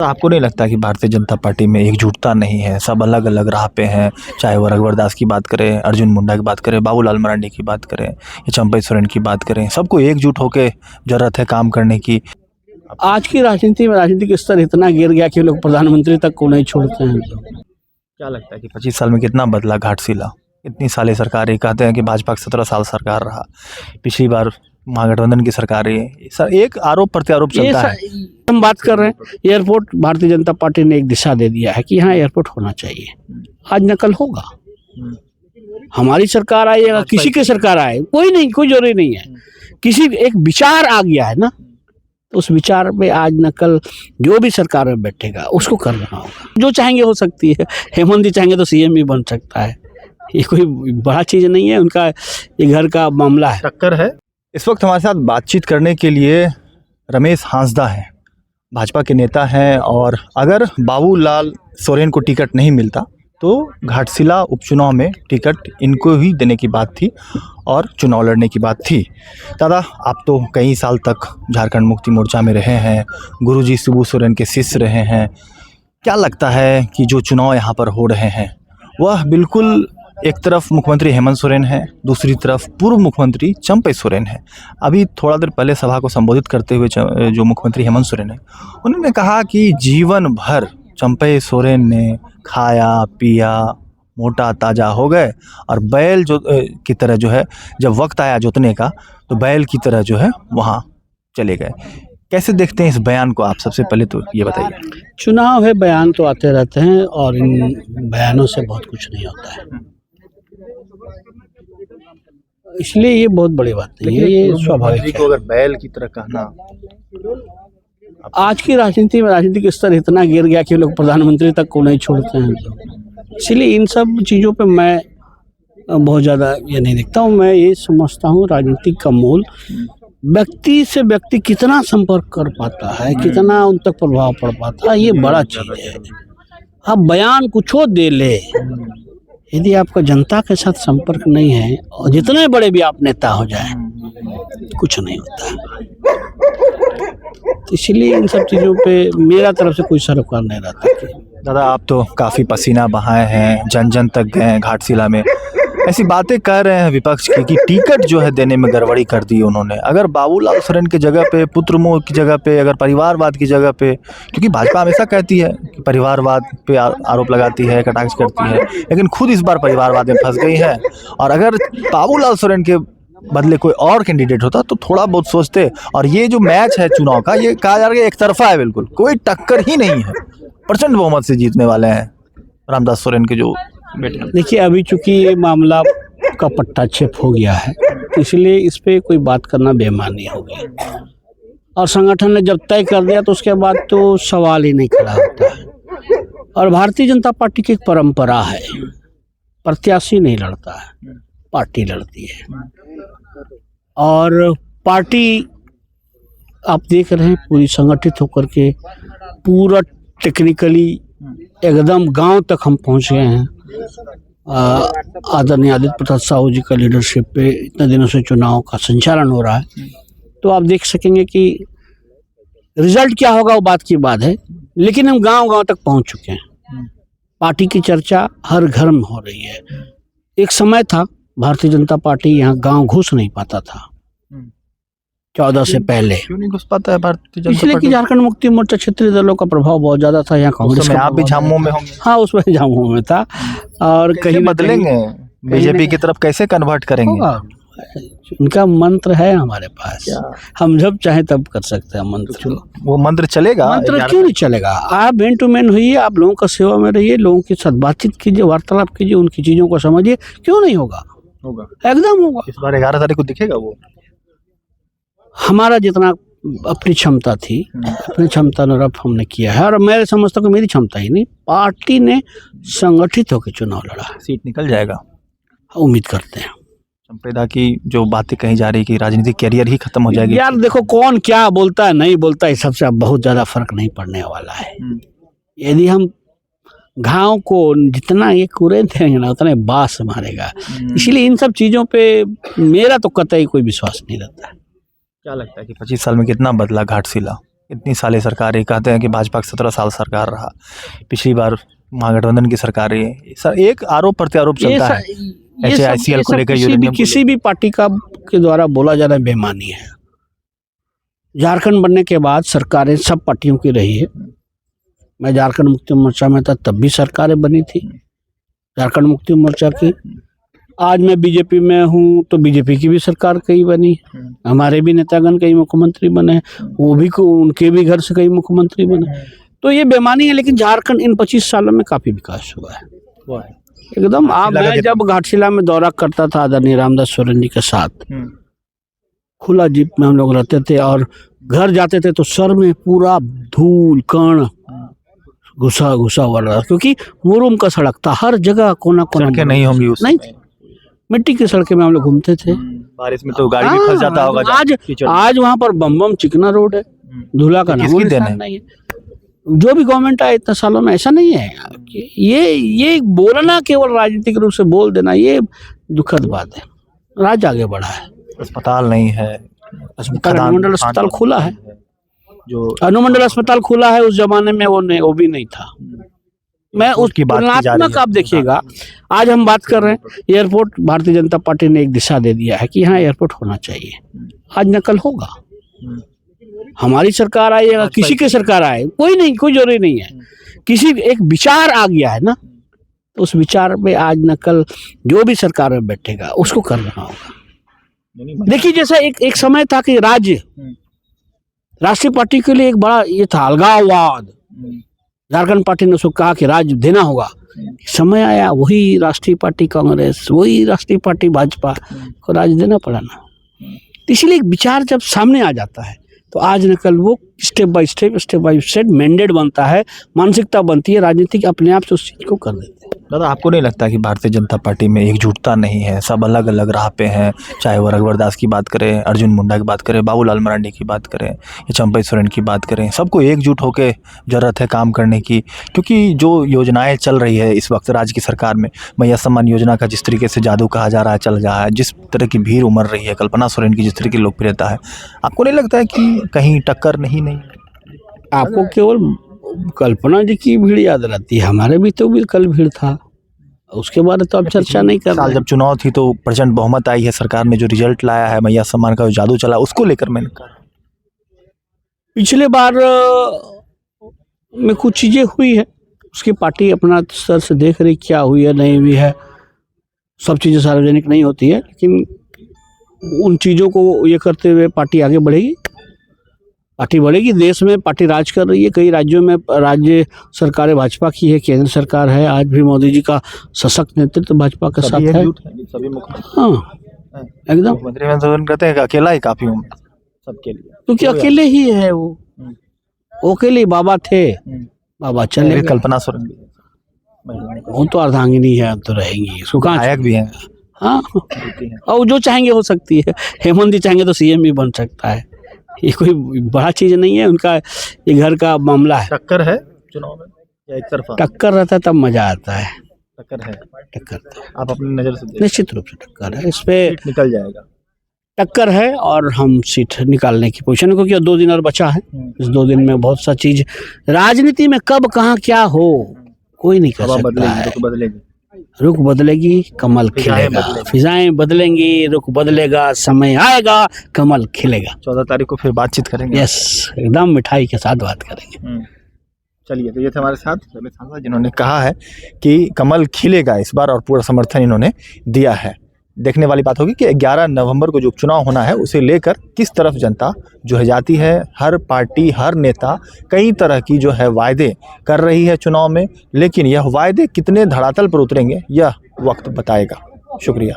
तो आपको नहीं लगता कि भारतीय जनता पार्टी में एकजुटता नहीं है, सब अलग अलग राह पे हैं? चाहे वो रघुवर दास की बात करें, अर्जुन मुंडा की बात करें, बाबूलाल मरांडी की बात करें या चंपई सोरेन की बात करें, सबको एकजुट होके जरूरत है काम करने की। आज की राजनीति में राजनीतिक स्तर इतना गिर गया कि लोग प्रधानमंत्री तक को नहीं छोड़ते हैं। क्या लगता है कि 25 साल में कितना बदला घाटशिला? इतनी साले सरकार, ये कहते हैं कि भाजपा की 17 साल सरकार रहा, पिछली बार महागठबंधन की सरकार है। सर एक आरोप प्रत्यारोप चलता है। हम बात कर रहे हैं एयरपोर्ट, भारतीय जनता पार्टी ने एक दिशा दे दिया है कि यहाँ एयरपोर्ट होना चाहिए। आज नकल होगा, हमारी सरकार आए या किसी की सरकार आए, कोई नहीं, कोई जरूरी नहीं है। किसी एक विचार आ गया है ना, तो उस विचार पे आज नकल जो भी सरकार में बैठेगा उसको करना होगा। जो चाहेंगे हो सकती है, हेमंत जी चाहेंगे तो सीएम भी बन सकता है, ये कोई बड़ा चीज नहीं है। उनका ये घर का मामला है, टक्कर है। इस वक्त हमारे साथ बातचीत करने के लिए रमेश हांसदा हैं, भाजपा के नेता हैं, और अगर बाबूलाल सोरेन को टिकट नहीं मिलता तो घाटशिला उपचुनाव में टिकट इनको ही देने की बात थी और चुनाव लड़ने की बात थी। दादा, आप तो कई साल तक झारखंड मुक्ति मोर्चा में रहे हैं, गुरुजी शिबू सोरेन के शिष्य रहे हैं। क्या लगता है कि जो चुनाव यहाँ पर हो रहे हैं वह बिल्कुल, एक तरफ मुख्यमंत्री हेमंत सोरेन है, दूसरी तरफ पूर्व मुख्यमंत्री चंपई सोरेन है। अभी थोड़ा देर पहले सभा को संबोधित करते हुए जो मुख्यमंत्री हेमंत सोरेन है, उन्होंने कहा कि जीवन भर चंपई सोरेन ने खाया पिया, मोटा ताजा हो गए, और बैल जो की तरह जो है, जब वक्त आया जोतने का तो बैल की तरह जो है वहाँ चले गए। कैसे देखते हैं इस बयान को आप? सबसे पहले तो ये बताइए। चुनाव है, बयान तो आते रहते हैं और इन बयानों से बहुत कुछ नहीं होता है, इसलिए ये बहुत बड़ी बात नहीं है, ये स्वाभाविक है। अगर बैल की तरह कहना, आज की राजनीति में राजनीतिक स्तर इतना गिर गया कि लोग प्रधानमंत्री तक को नहीं छोड़ते हैं, इसलिए इन सब चीज़ों पे मैं बहुत ज़्यादा ये नहीं देखता हूँ। मैं ये समझता हूँ राजनीति का मूल व्यक्ति से व्यक्ति कितना संपर्क कर पाता है, कितना उन तक प्रभाव पड़ पाता है, ये बड़ा चीज़ है। अब बयान कुछ दे ले, यदि आपका जनता के साथ संपर्क नहीं है और जितने बड़े भी आप नेता हो जाए, कुछ नहीं होता। इसलिए इन सब चीज़ों पे मेरा तरफ से कोई सरोकार नहीं रहता। दादा, आप तो काफ़ी पसीना बहाए हैं, जन जन तक गए हैं घाटशिला में, ऐसी बातें कर रहे हैं विपक्ष की कि टिकट जो है देने में गड़बड़ी कर दी उन्होंने। अगर बाबूलाल सोरेन की जगह पे, पुत्र मोह की जगह पे, अगर परिवारवाद की जगह पे, क्योंकि भाजपा हमेशा कहती है कि परिवारवाद पे आरोप लगाती है, कटाक्ष करती है, लेकिन खुद इस बार परिवारवाद में फंस गई है। और अगर बाबूलाल सोरेन के बदले कोई और कैंडिडेट होता तो थोड़ा बहुत सोचते। और ये जो मैच है चुनाव का, ये कहा जा रहा है एक तरफा है, बिल्कुल कोई टक्कर ही नहीं है, प्रचंड बहुमत से जीतने वाले हैं रामदास सोरेन के जो बेटे। देखिए, अभी चूंकि ये मामला का पट्टाक्षेप हो गया है, तो इसलिए इस पे कोई बात करना बेमानी होगी, और संगठन ने जब तय कर दिया तो उसके बाद तो सवाल ही नहीं खड़ा होता है। और भारतीय जनता पार्टी की एक परंपरा है, प्रत्याशी नहीं लड़ता है, पार्टी लड़ती है। और पार्टी आप देख रहे हैं पूरी संगठित होकर के, पूरा टेक्निकली एकदम गांव तक हम पहुंच गए हैं। आदरणीय आदित्य प्रसाद साहू जी का लीडरशिप पे इतने दिनों से चुनाव का संचालन हो रहा है, तो आप देख सकेंगे कि रिजल्ट क्या होगा वो बात की बात है, लेकिन हम गांव-गांव तक पहुंच चुके हैं। पार्टी की चर्चा हर घर में हो रही है। एक समय था भारतीय जनता पार्टी यहाँ गांव घुस नहीं पाता था 14 से पहले। क्यों नहीं घुस पाता है भारतीय जनता इसलिए पार्टी? कि झारखंड मुक्ति मोर्चा क्षेत्रीय दलों का प्रभाव बहुत ज्यादा था यहाँ, कांग्रेस का आप भी झामुमो में होंगे। हाँ, उसमें झामुमो में था। और कहीं बदलेंगे, बीजेपी की तरफ कैसे कन्वर्ट करेंगे? उनका मंत्र है हमारे पास, हम जब चाहे तब कर सकते हैं मंत्र को। वो मंत्र चलेगा? मंत्र क्यों नहीं चलेगा? आप मैन टू मैन होइए, आप लोगों का सेवा में रहिए, लोगों के साथ बातचीत कीजिए, वार्तालाप कीजिए, उनकी चीजों को समझिए, क्यों नहीं होगा? होगा, एकदम होगा। इस बार 11 तारीख को दिखेगा वो। हमारा जितना अपनी क्षमता थी, अपनी क्षमता अनुरूप हमने किया है, और मैं समझता हूँ मेरी क्षमता ही नहीं, पार्टी ने संगठित होकर चुनाव लड़ा, सीट निकल जाएगा, उम्मीद करते हैं। चंपेदा की जो बातें कही जा रही कि राजनीतिक कैरियर ही खत्म हो जाएगी। यार देखो, कौन क्या बोलता है नहीं बोलता है, सबसे अब बहुत ज्यादा फर्क नहीं पड़ने वाला है। यदि हम घाव को जितना ये कुरे देंगे ना, उतना बास मारेगा। इसलिए इन सब चीजों पे मेरा तो कतई कोई विश्वास नहीं रहता है। क्या लगता है कि 25 साल में कितना बदला घाटशिला? इतनी साले सरकार है, कहते हैं कि भाजपा का 17 साल सरकार रहा, पिछली बार महागठबंधन की सरकार है, सर एक आरोप प्रत्यारोप चलता है HAICL को लेकर, यूरेनियम किसी भी पार्टी का के द्वारा बोला जाना बेमानी है। झारखंड बनने के बाद सरकारें सब पार्टियों की रही है। मैं झारखंड मुक्ति मोर्चा में था तब भी सरकारें बनी थी झारखंड मुक्ति मोर्चा की। आज मैं बीजेपी में हूँ तो बीजेपी की भी सरकार कई बनी, हमारे भी नेतागण कई मुख्यमंत्री बने, वो भी उनके भी घर से कई मुख्यमंत्री बने। तो ये बेमानी है, लेकिन झारखंड इन 25 सालों में काफी विकास हुआ है एकदम। मैं जब घाटशिला में दौरा करता था आदरणीय रामदास सोरेन जी के साथ, खुला जीप में हम लोग रहते थे और घर जाते थे तो सर में पूरा धूल कण घुसा हुआ रहा, क्योंकि मुरुम का सड़क था, हर जगह कोना कोना नहीं होंगी उस नहीं थी, मिट्टी की सड़कें में हम लोग घूमते थे। बारिश में तो गाड़ी भी फंस जाता होगा। आज वहाँ पर बम चिकना रोड है, धूला का नाम नहीं है। जो भी गवर्नमेंट आए इतने सालों में ऐसा नहीं है। ये बोलना केवल राजनीतिक रूप से बोल देना ये दुखद बात है। राज्य आगे बढ़ा है, अस्पताल नहीं है, अनुमंडल अस्पताल खुला है, जो अनुमंडल अस्पताल खुला है, उस जमाने में वो भी नहीं था। मैं उसकी तुलनात्मक आप देखिएगा, आज हम बात कर रहे हैं एयरपोर्ट, भारतीय जनता पार्टी ने एक दिशा दे दिया है कि यहाँ एयरपोर्ट होना चाहिए, आज नकल होगा। हमारी सरकार आए या किसी की सरकार आए, कोई नहीं, कोई जरूरी नहीं है, किसी एक विचार आ गया है ना, तो उस विचार पे आज नकल जो भी सरकार में बैठेगा उसको करना होगा। देखिए जैसा एक समय था कि राज्य राष्ट्रीय पार्टी के लिए एक बड़ा ये था अलगाववाद, झारखंड पार्टी ने उसको कहा कि राज्य देना होगा। समय आया वही राष्ट्रीय पार्टी कांग्रेस, वही राष्ट्रीय पार्टी भाजपा को राज्य देना पड़ा ना। इसीलिए एक विचार जब सामने आ जाता है तो आज न कल वो स्टेप बाय स्टेप मैंडेट बनता है, मानसिकता बनती है, राजनीतिक अपने आप से उस चीज को कर देते हैं। दादा आपको नहीं लगता कि भारतीय जनता पार्टी में एकजुटता नहीं है, सब अलग अलग राह पे हैं, चाहे वो रघुवर दास की बात करें, अर्जुन मुंडा की बात करें, बाबूलाल मरांडी की बात करें या चंपई सोरेन की बात करें, सबको एकजुट होकर जरूरत है काम करने की। क्योंकि जो योजनाएं चल रही है इस वक्त राज्य की सरकार में, मैया सम्मान योजना का जिस तरीके से जादू कहा जा रहा है चल रहा है, जिस तरह की भीड़ उमड़ रही है, कल्पना सोरेन की जिस तरह की लोकप्रियता है, आपको नहीं लगता है कि कहीं टक्कर नहीं? आपको केवल कल्पना जी की भीड़ याद रहती है, हमारे भी तो भी कल भीड़ था, उसके बाद तो अब चर्चा नहीं कर रहे। जब चुनाव थी तो प्रचंड बहुमत आई है, सरकार ने जो रिजल्ट लाया है, मैया सम्मान का जो जादू चला, उसको लेकर मैंने कहा पिछले बार में कुछ चीजें हुई है, उसकी पार्टी अपना स्तर से देख रही क्या हुई है नहीं हुई है, सब चीजें सार्वजनिक नहीं होती है, लेकिन उन चीजों को ये करते हुए पार्टी आगे बढ़ेगी, देश में पार्टी राज कर रही है। कई राज्यों में राज्य सरकारें भाजपा की है, केंद्र सरकार है, आज भी मोदी जी का सशक्त नेतृत्व भाजपा के साथ है। सभी मुख्यमंत्री हाँ एकदम मुख्यमंत्री कहते हैं कि अकेला ही काफी हूँ सबके लिए, क्योंकि अकेले ही है वो अकेले बाबा थे, बाबा चले। कल्पना सोरेन वो तो अर्धांगिनी है, अब तो रहेंगी, उसको कहाँ नायक भी है। हाँ और जो चाहेंगे हो सकती है, हेमंत जी चाहेंगे तो सीएम भी बन सकता है, ये कोई बड़ा चीज नहीं है, उनका ये घर का मामला है। टक्कर है चुनाव में या एक तरफा? टक्कर रहता है तब मजा आता है। टक्कर आप अपनी नजर से निश्चित रूप से टक्कर है, इस पे निकल जाएगा, टक्कर है और हम सीट निकालने की पोजीशन, क्योंकि 2 दिन और बचा है। इस 2 दिन में बहुत सा चीज राजनीति में कब कहाँ क्या हो कोई नहीं कर सकता है। रुख बदलेगी कमल खिलेगा, फिजाएं बदलेंगी रुख बदलेगा, समय आएगा कमल खिलेगा। 14 तारीख को फिर बातचीत करेंगे। यस, एकदम मिठाई के साथ बात करेंगे। चलिए, तो ये थे हमारे साथ रमेश हांसदा, जिन्होंने कहा है कि कमल खिलेगा इस बार और पूरा समर्थन इन्होंने दिया है। देखने वाली बात होगी कि 11 नवंबर को जो उपचुनाव होना है उसे लेकर किस तरफ जनता जो है जाती है। हर पार्टी, हर नेता कई तरह की जो है वायदे कर रही है चुनाव में, लेकिन यह वायदे कितने धरातल पर उतरेंगे यह वक्त बताएगा। शुक्रिया।